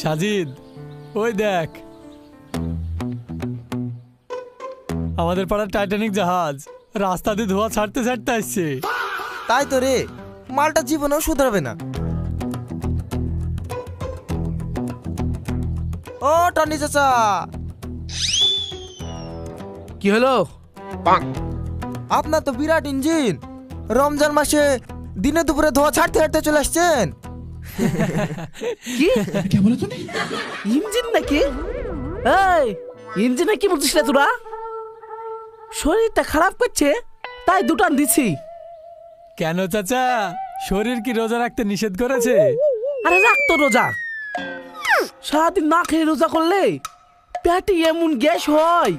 সাজিদ, ওই দেখ আমাদের পাড়ার টাইটানিক জাহাজ রাস্তা দিয়ে ধোয়া ছাড়তে ছাড়তে আসছে। তাই তো রে, মালটা জীবনেও শুধরাবে না। ও টনি চাচা, কি হলো? আপনার তো বিরাট ইঞ্জিন, রমজান মাসে দিনে দুপুরে ধোয়া ছাড়তে ছাড়তে চলে আসছেন। কি ইঞ্জিন নাকি? এই ইঞ্জিনে কি বলছিস রে তোরা? শরীরটা খারাপ করছে তাই দুটান দিছি। কেন চাচা, শরীর কি রোজা রাখতে নিষেধ করেছে? আরে রাখ তো রোজা, সারাদিন না খেয়ে রোজা করলে পেটে এমন গ্যাস হয়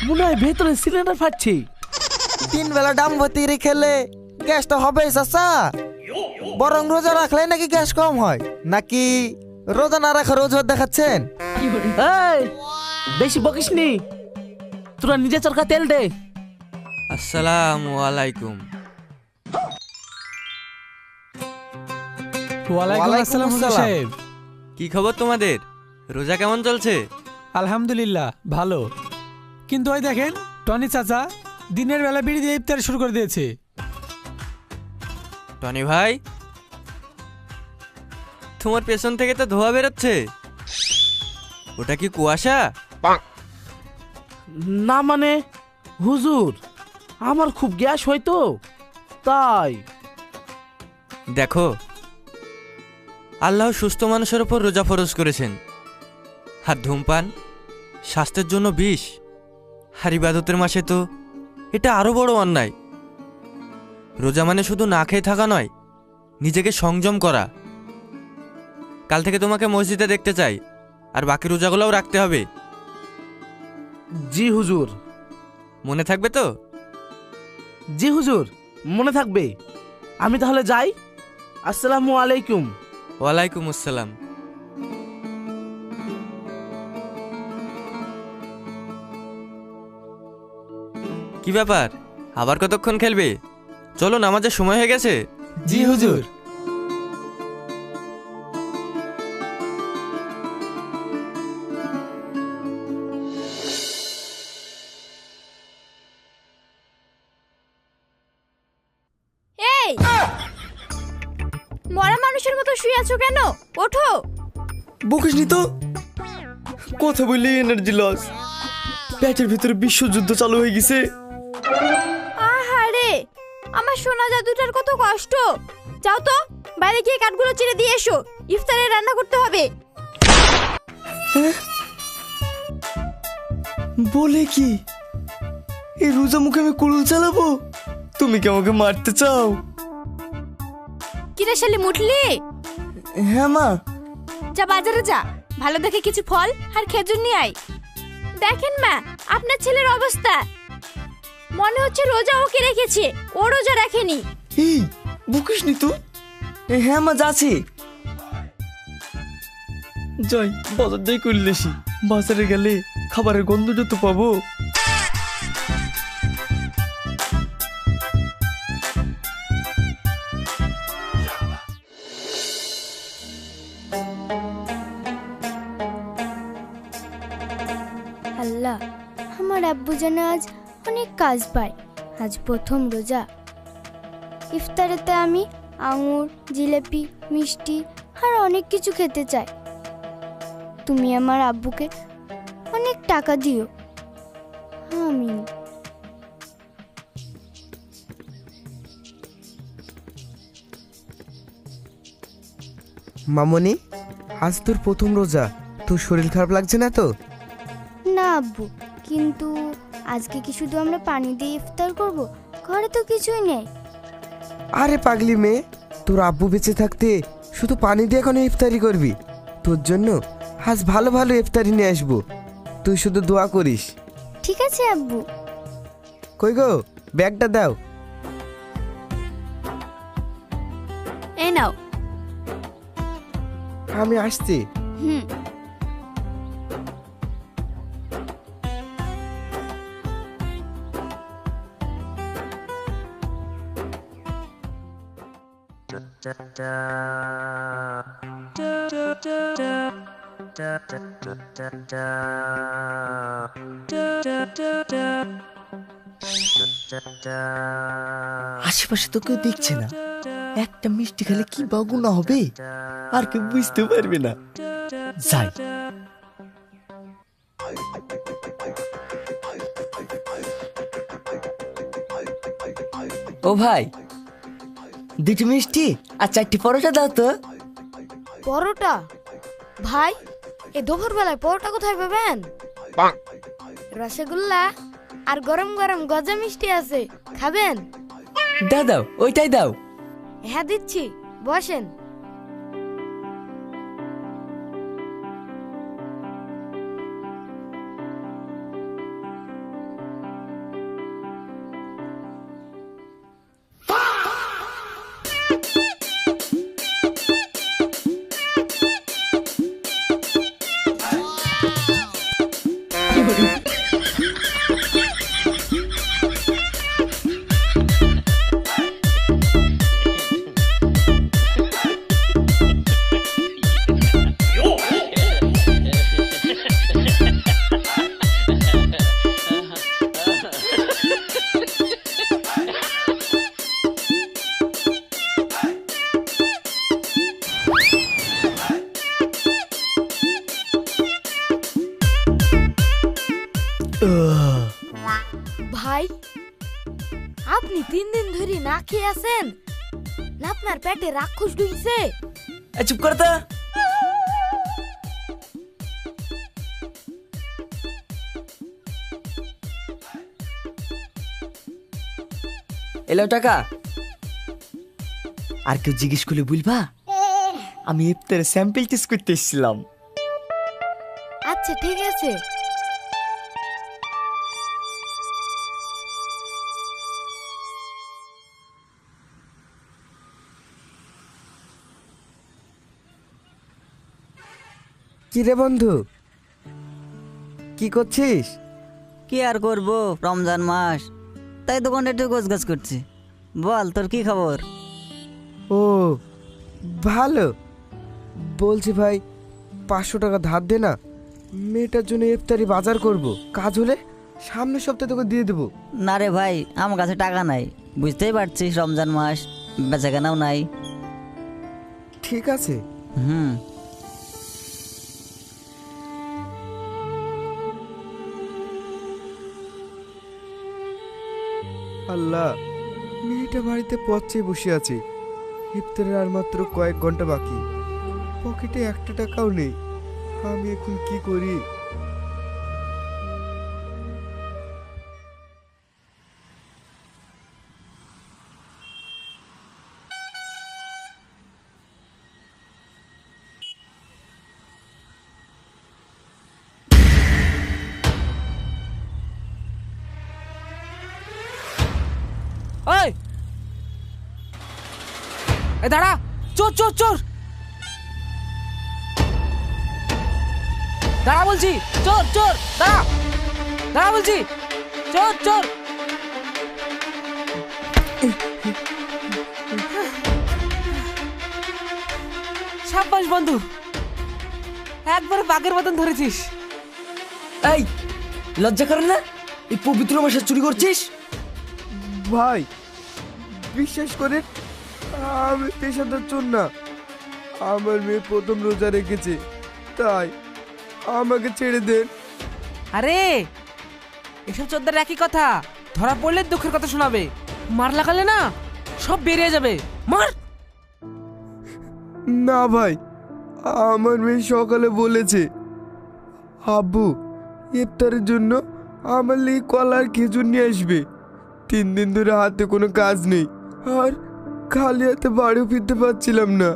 মনে হয় ভেতরে সিলিন্ডার ফাটছে। 3 বেলা ডাম ভর্তি রে খেলে গ্যাস তো হবেই চাচা। বরং রোজা রাখলে নাকি গ্যাস কম হয়, নাকি রোজা না রাখা রোজা দেখাচ্ছেন? এই বেশি বকিস নি, তোরা নিজে চরকা তেল দে। আসসালামু আলাইকুম। ওয়ালাইকুম আসসালাম হুজুর সাহেব। কি খবর তোমাদের? রোজা কেমন চলছে? আলহামদুলিল্লাহ ভালো। কিন্তু ওই দেখেন টনি চাচা দিনের বেলা বিড়ি দিয়ে ইফতার শুরু করে দিয়েছে। টনি ভাই, তোমার পেছন থেকে তো ধোঁয়া বেরোচ্ছে, ওটা কি কুয়াশা? না মানে হুজুর, আমার খুব গ্যাস হয় তো তাই। দেখো, আল্লাহ সুস্থ মানুষের উপর রোজা ফরজ করেছেন, আর ধূমপান স্বাস্থ্যের জন্য বিষ। আর ইবাদতের মাসে তো এটা আরো বড় অন্যায়। রোজা মানে শুধু না খেয়ে থাকা নয়, নিজেকে সংযম করা। কাল থেকে তোমাকে মসজিদে দেখতে চাই, আর বাকি রোজাগুলোও রাখতে হবে। জি হুজুর। মনে থাকবে তো? জি হুজুর, মনে থাকবে। আমি তাহলে যাই। আসসালামু আলাইকুম। ওয়ালাইকুম আসসালাম। কি ব্যাপার, আবার কতক্ষণ খেলবে? চলো, নামাজের সময় হয়ে গেছে। জি হুজুর। এই মরা মানুষের মতো শুয়ে আছো কেন? ওঠো। বকিসনি তো, কথা বললে এনার্জি লস। পেটের ভিতরে বিশ্বযুদ্ধ চালু হয়ে গেছে। আহারে, আমার সোনা জাদুটার কত কষ্ট। যাও তো, বাইরে গিয়ে কাঠগুলো চিড়ে দিয়ে এসো, ইফতারে রান্না করতে হবে। বলে কি, এই রোজা মুখে আমি কুড়ুল চালাবো? তুমি কি আমাকে মারতে চাও? কিরে শালি মুঠলি, হ্যাঁ মা। যা বাজারে যা, ভালো দেখে কিছু ফল আর খেজুর নিয়ে আয়। দেখেন মা, আপনার ছেলের অবস্থা, মনে হচ্ছে রোজা ওকে রেখেছে, ও রোজা রাখেনি। এই বকিসনি তো। হ্যাঁ মা, যাচ্ছি। যাই বাজার যাই করলেছি, বাজারে গেলে খাবারের গন্ধটা তো পাবো। আল্লাহ, আমার আব্বু যেন আজ অনেক কাজ পায়। আজ প্রথম রোজা, ইফতারেতে আমি আঙুর, জিলেপি, মিষ্টি আর অনেক কিছু খেতে চাই। তুমি আমার আব্বুকে অনেক টাকা দিও, আমিন। মামনি, আজ তোর প্রথম রোজা, তোর শরীর খারাপ লাগছে না তো? না আব্বু, কিন্তু আজকে কি শুধু আমরা পানি দিয়ে ইফতার করব? ঘরে তো কিছুই নেই। আরে পাগলি মেয়ে, তোর আব্বু বেঁচে থাকতে শুধু পানি দিয়ে এখন ইফতারি করবি? তোর জন্য আজ ভালো ভালো ইফতারি নিয়ে আসবো, তুই শুধু দোয়া করিস। ঠিক আছে আব্বু। কই গো, ব্যাগটা দাও। এই নাও। আমি আসছি। হুম। আশেপাশে তো কেউ দেখছে না, একটা মিষ্টি খেলে কি বাগুনা হবে আর কেউ বুঝতে পারবে না। যাই। ও ভাই, দুটি মিষ্টি আর 4টি পরোটা দাও তো। পরোটা? ভাই, এই দুপুর বেলায় পরোটা কোথায় পাবেন? রসগোল্লা আর গরম গরম গজা মিষ্টি আছে, খাবেন? দাও দাও, ওইটাই দাও। হ্যাঁ দিচ্ছি, বসেন। ভাই, আপনি 3 দিন ধরে না খেয়ে আছেন না? আপনার পেটে রাক্ষস ঢুকছে? চুপ কর তো। এলো টাকা। আর কেউ জিজ্ঞেস করলে বলবা আমি ইফতারে স্যাম্পল টেস্ট করতে এসেছিলাম। আচ্ছা ঠিক আছে। কি রে বন্ধু, কি করছিস? কি আর করবো, রমজান মাস, তাই দোকানটা একটু গোছগাছ করছি। বল, তোর কি খবর? ও ভালো। বলছি ভাই, 500 টাকা ধার দে না, মেয়েটার জন্য ইফতারি বাজার করব। কাজ হলে সামনের সপ্তাহে তোকে দিয়ে দেবো। না রে ভাই, আমার কাছে টাকা নাই, বুঝতেই পারছিস রমজান মাস, বেচাকেনাও নাই। ঠিক আছে। হুম। আল্লাহ, মেয়েটা বাড়িতে পথ চেয়ে বসে আছে, ইফতারের আর মাত্র কয়েক ঘন্টা বাকি, পকেটে 1 টাকাও নেই। আমি এখন কি করি? ওই এ দাঁড়া, চোর চোর চোর, দাঁড়া বলছি, চোর চোর, দাঁড়া, দাঁড়া বলছি, চোর চোর। সাব্বাস বন্ধু, একবার বাঘের মতন ধরেছিস। এই লজ্জা করে না? এই পবিত্র মাসে চুরি করছিস? ভাই বিশ্বাস করে, আমি পেশাদার চোর না। আমার মেয়ে প্রথম রোজা রেখেছে, তাই আমাকে ছেড়ে দেন। আরে এসব চোদ্দার একই কথা, ধরা পড়লে দুঃখের কথা শোনাবে, মার লাগালে না সব বেরিয়ে যাবে, মার। না ভাই, আমার মেয়ে সকালে বলেছে আব্বু ইফতারের জন্য আমার লেগে কলা আর খেজুর নিয়ে আসবে। 3 দিন ধরে হাতে কোনো কাজ নেই, আর খালি হাতে বাড়িও ফিরতে পারছিলাম না,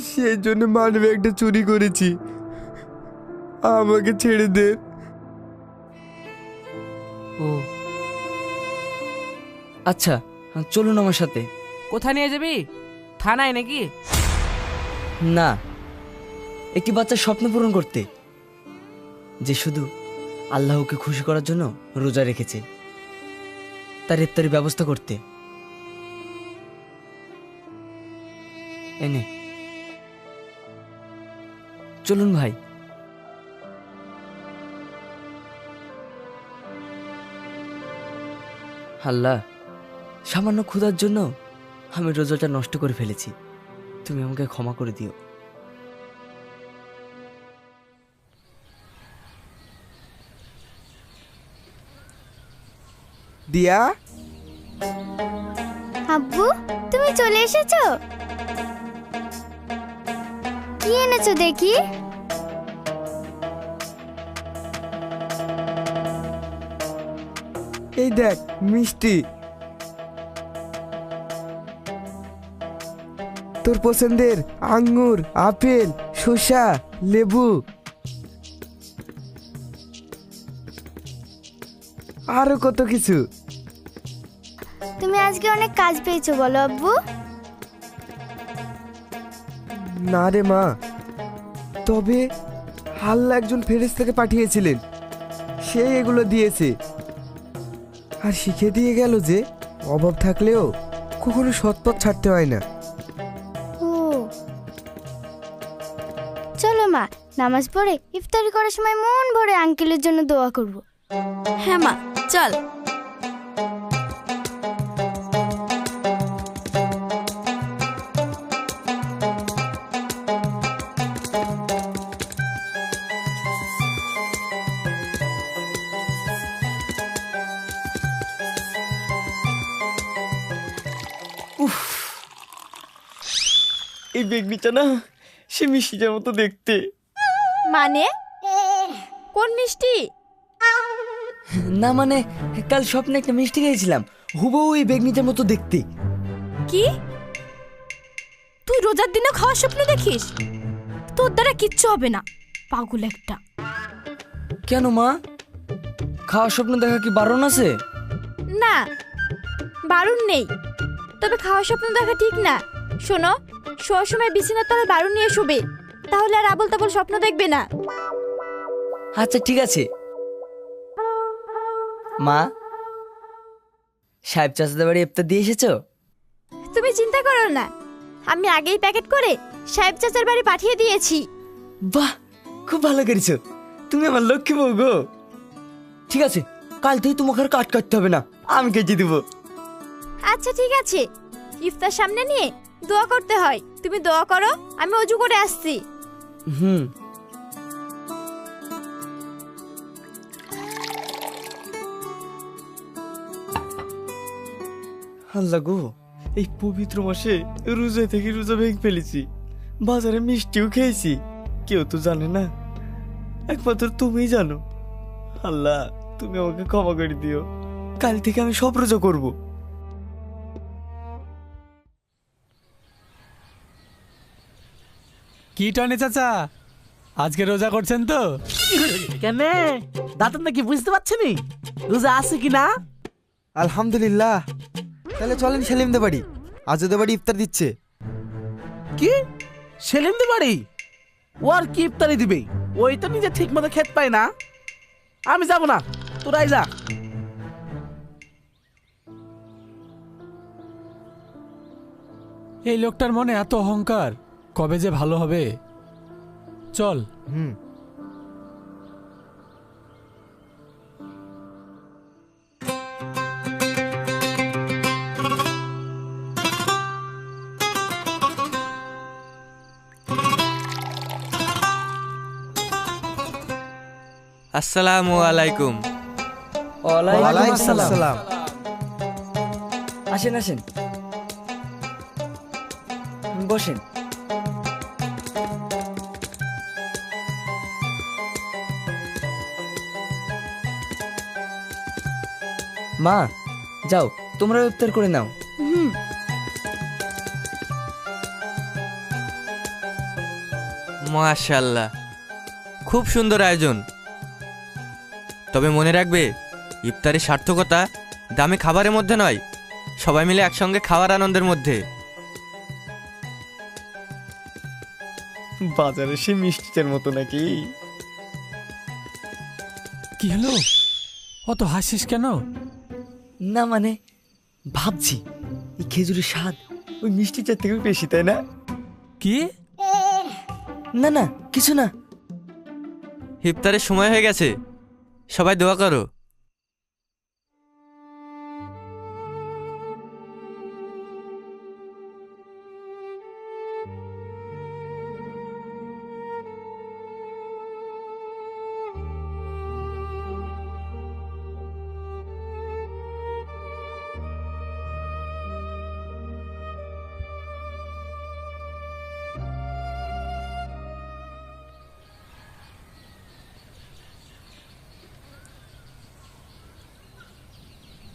সেই জন্য মানবে একটা চুরি করেছি। আমাকে ছেড়ে দে। ও আচ্ছা, চলুন আমার সাথে। কোথায় নিয়ে যাবি? থানায় নাকি? না, একটি বাচ্চার স্বপ্ন পূরণ করতে, যে শুধু আল্লাহকে খুশি করার জন্য রোজা রেখেছে, তার ইফতারি ব্যবস্থা করতে। এনে চলুন ভাই। আল্লাহ, সামান্য ক্ষুধার জন্য আমি রোজাটা নষ্ট করে ফেলেছি, তুমি আমাকে ক্ষমা করে দিও। দিয়া, আব্বু তুমি চলে এসেছো? কি এনেছো দেখি? এই দেখ মিষ্টি, তোর পছন্দের আঙ্গুর, আপেল, শসা, লেবু আরো কত কিছু। তুমি আজকে অনেক কাজ পেয়েছো বলো আব্বু। না রে মা, তবে আল্লাহ একজন ফেরেশতাকে পাঠিয়েছিলেন, সে এগুলো দিয়েছে আর শিখে দিয়ে গেল যে অভাব থাকলেও কখনো সৎপথ ছাড়তে হয় না। ও চলো মা, নামাজ পড়ে ইফতারি করার সময় মন ভরে আঙ্কেলের জন্য দোয়া করব। হ্যাঁ মা, চল। এই বেগনিটা না সে মিষ্টিটার মতো দেখতে। মানে কোন মিষ্টি? না মানে কাল স্বপ্নে একটা মিষ্টি খেয়েছিলাম, হুবহু এই বেগনিটার মতো দেখতে। কি তুই রোজার দিনে খাওয়ার স্বপ্ন দেখিস? তোর দ্বারা কিচ্ছু হবে না, পাগল একটা। কেন মা, খাওয়ার স্বপ্ন দেখা কি বারণ আছে? না, বারণ নেই, তবে খাওয়ার স্বপ্ন দেখা ঠিক না। শোনো, শোয়ার সময় বিছানার তলায় বারণ নিয়ে শোবে, তাহলে আর আবল তাবল স্বপ্ন দেখবে না। আচ্ছা ঠিক আছে। মা, সাহেব চাচাদের বাড়ি ইফতার দিয়ে এসেছো? তুমি চিন্তা করো না, আমি আগেই প্যাকেট করে সাহেব চাচার বাড়ি পাঠিয়ে দিয়েছি। বাহ, খুব ভালো করেছো, তুমি আমার লক্ষ্মী বউ গো। ঠিক আছে, কাল থেকে তোমাকে আর কাট কাটতে হবে না, আমি কেটে দেবো। আচ্ছা ঠিক আছে, ইফতার সামনে নিয়ে দোয়া করতে হয়, তুমি দোয়া করো, আমি অজু করে আসছি। হুম। আল্লাহ গো, এই পবিত্র মাসে রোজা থেকে রোজা ভেঙে ফেলেছি, বাজারে মিষ্টিও খেয়েছি, কেউ তো জানে না, একমাত্র তুমিই জানো। আল্লাহ, তুমি আমাকে ক্ষমা করে দিও, কাল থেকে আমি সব রোজা করব। কি টনি চাচা, আজকে রোজা করছেন তো? কেন দাঁতন নাকি বুঝতে পারছেনি রোজা আছে কি না? আলহামদুলিল্লাহ। তাহলে চলেন সেলিমদের বাড়ি, আজ ওদের বাড়ি ইফতার দিচ্ছে। কি সেলিমদের বাড়ি? ও আর কি ইফতারি দিবে? ওই তো নিজে ঠিক মতো খেতে পায় না। আমি যাব না, তোরাই যা। এই লোকটার মনে এত অহংকার, কবে যে ভালো হবে। চল। হুম। আসসালামু আলাইকুম। ওয়ালাইকুম আসসালাম। আসেন আসেন, বসেন। মা, যাও তোমরা ইফতার করে নাও। মাশাআল্লাহ, খুব সুন্দর আয়োজন। তবে মনে রাখবে, ইফতারের সার্থকতা দামি খাবারের মধ্যে নয়, সবাই মিলে একসঙ্গে খাওয়ার আনন্দের মধ্যে। বাজারে সে মিষ্টিটার মতো নাকি? কি হলো, অত হাসিস কেন? না মানে ভাবছি এই খেজুরের স্বাদ ওই মিষ্টিটার থেকে বেশি, তাই না? কি? না না কিছু না। ইফতারের সময় হয়ে গেছে, সবাই দোয়া করো।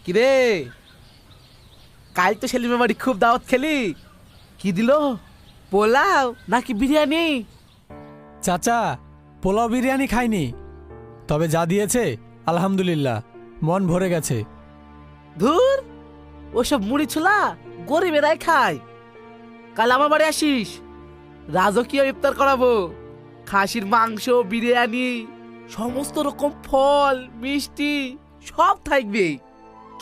কিরে, কাল তো সেলিমের বাড়ি খুব দাওয়াত খেলি, কি দিল? পোলাও নাকি বিরিয়ানি? চাচা, পোলাও বিরিয়ানি খাইনি, তবে যা দিয়েছে আলহামদুলিল্লাহ, মন ভরে গেছে। ধুর, ওসব মুড়ি ছোলা গরিবেরাই খায়। কাল আমার বাড়ি আসিস, রাজকীয় ইফতার করাবো। খাসির মাংস, বিরিয়ানি, সমস্ত রকম ফল, মিষ্টি সব থাকবে।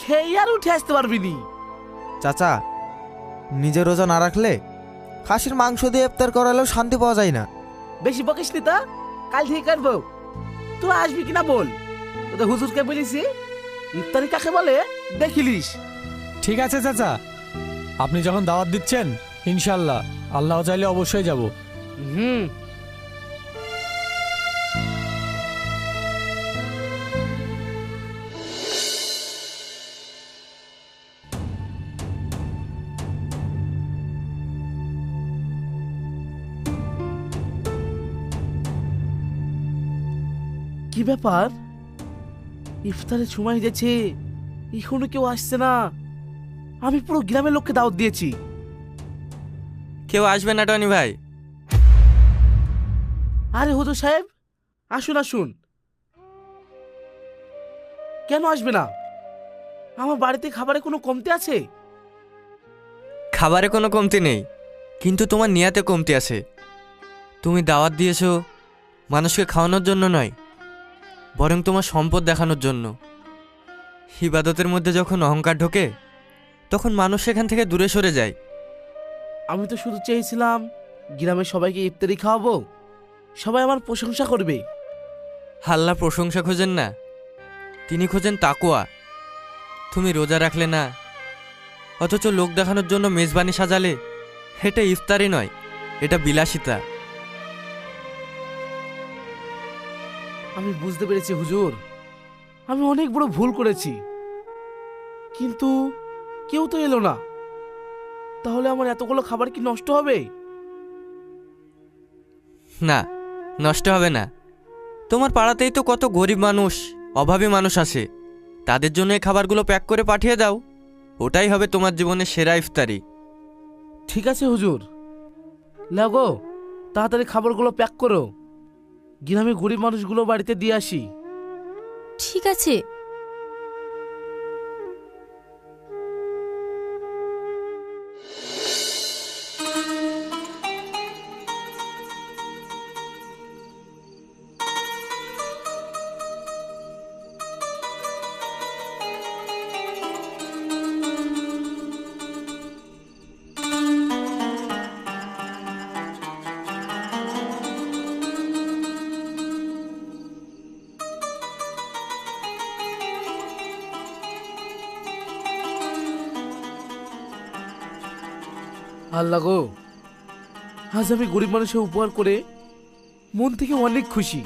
খেয়ে আর উঠে আসতে পারবি নি। চাচা, নিজে রোজা না রাখলে খাসির মাংস দিয়ে ইফতার করালেও শান্তি পাওয়া যায় না। বেশি বকিস নি তা, কাল থেকে করবো। তুই আসবি কিনা বল, তোদের হুজুরকে বলেছি ইফতারি কাকে বলে দেখিলিস। ঠিক আছে চাচা, আপনি যখন দাওয়াত দিচ্ছেন ইনশাল্লাহ, আল্লাহ চাইলে অবশ্যই যাব। হুম। কি ব্যাপার, ইফতারের সময় গেছে, এখনো কেউ আসছে না। আমি পুরো গ্রামের লোককে দাওয়াত দিয়েছি। কেউ আসবে না টনি ভাই। আরে হুজুর সাহেব, আসুন আসুন। কেন আসবে না? আমার বাড়িতে খাবারে কোনো কমতি আছে? খাবারে কোনো কমতি নেই, কিন্তু তোমার নিয়াতে কমতি আছে। তুমি দাওয়াত দিয়েছো মানুষকে খাওয়ানোর জন্য নয়, বরং তোমার সম্পদ দেখানোর জন্য। ইবাদতের মধ্যে যখন অহংকার ঢোকে, তখন মানুষ সেখান থেকে দূরে সরে যায়। আমি তো শুধু চেয়েছিলাম গ্রামের সবাইকে ইফতারি খাওয়াবো, সবাই আমার প্রশংসা করবে। আল্লাহ প্রশংসা খোঁজেন না, তিনি খোঁজেন তাকওয়া। তুমি রোজা রাখলে না, অথচ লোক দেখানোর জন্য মেজবানি সাজালে, এটা ইফতারি নয়, এটা বিলাসিতা। আমি বুঝতে পেরেছি হুজুর, আমি অনেক বড় ভুল করেছি। কিন্তু কেউ তো এলো না, তাহলে আমার এতগুলো খাবার কি নষ্ট হবে? না, নষ্ট হবে না। তোমার পাড়াতেই তো কত গরিব মানুষ, অভাবী মানুষ আছে, তাদের জন্য এই খাবারগুলো প্যাক করে পাঠিয়ে দাও, ওটাই হবে তোমার জীবনের সেরা ইফতারি। ঠিক আছে হুজুর, লাগো তাড়াতাড়ি খাবারগুলো প্যাক করো, গ্রামে গরিব মানুষগুলো বাড়িতে দিয়ে আসি। ঠিক আছে। আল্লাহ গো, আজ আমি গরিব মানুষের উপকার করে মন থেকে অনেক খুশি।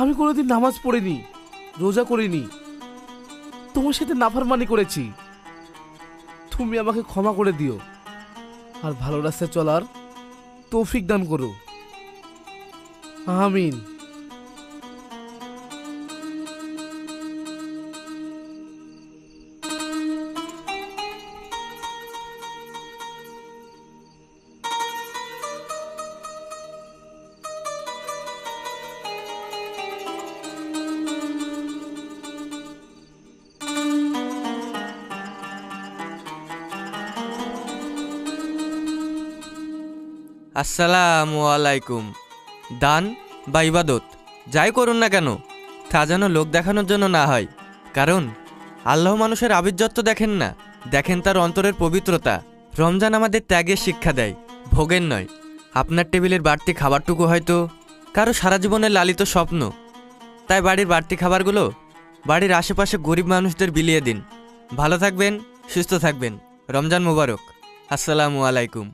আমি কোনোদিন নামাজ পড়িনি, রোজা করিনি, তোমার সাথে নাফরমানি করেছি। তুমি আমাকে ক্ষমা করে দিও আর ভালো রাস্তায় চলার তৌফিক দান করো, আমিন। আসসালামু আলাইকুম। দান বা ইবাদত যাই করুন না কেন, তা যেন লোক দেখানোর জন্য না হয়। কারণ আল্লাহ মানুষের আবির্যত্ব দেখেন না, দেখেন তার অন্তরের পবিত্রতা। রমজান আমাদের ত্যাগের শিক্ষা দেয়, ভোগের নয়। আপনার টেবিলের বাড়তি খাবারটুকু হয়তো কারো সারা জীবনের লালিত স্বপ্ন। তাই বাড়ির বাড়তি খাবারগুলো বাড়ির আশেপাশে গরিব মানুষদের বিলিয়ে দিন। ভালো থাকবেন, সুস্থ থাকবেন। রমজান মোবারক। আসসালামু আলাইকুম।